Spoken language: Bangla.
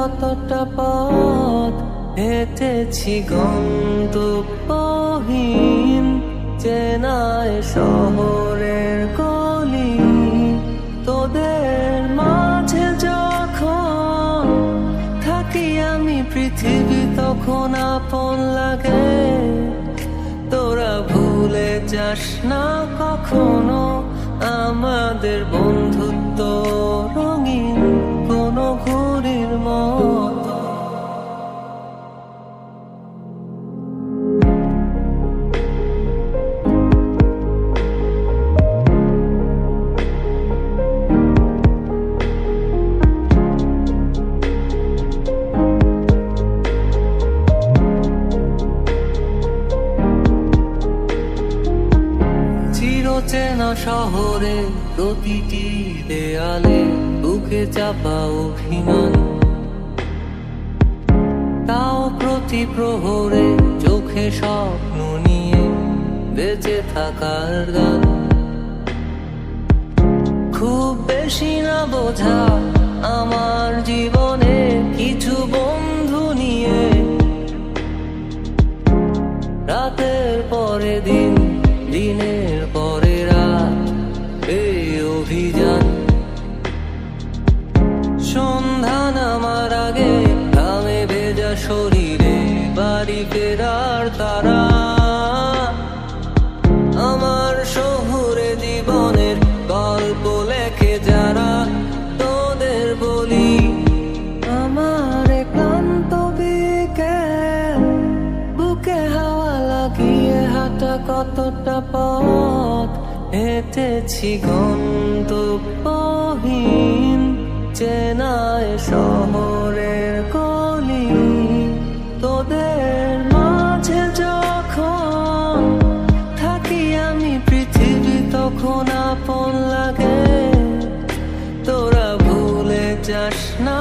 কতটা পথ হেঁটেছি গন্তব্যহীন চেনায় শহরের গলি। তোদের মাঝে যখন থাকি আমি পৃথিবী তখন আপন লাগে। তোরা ভুলে যাস না কখনো আমাদের বন্ধুত্ব রঙিন কোনো ঘুড়ির মতো। চেনা শহরে প্রতিটি দেয়ালে বুকে চাপা অভিমান, তাও প্রতি প্রহরে চোখে স্বপ্ন নিয়ে বেঁচে থাকার গান। খুব বেশি না বোঝা আমার জীবনে কিছু বন্ধু নিয়ে রাতের পরে দিন দিনের পরে রাত এই অভিযান। সন্ধ্যা নামার আগে ঘামে ভেজা শরীরে বাড়ি ফেরার তারা। আমার শহুরে জীবনের গল্প লেখে যারা তোদের বলি। আমার ক্লান্ত বিকেল বুকে হাওয়া লাগিয়ে হাঁটা কতটা পথ হেঁটেছি গন্তব্যহীন চেনায় শহরের গলি। তোদের মাঝে যখন থাকি আমি পৃথিবী তখন আপন লাগে। তোরা ভুলে যাস না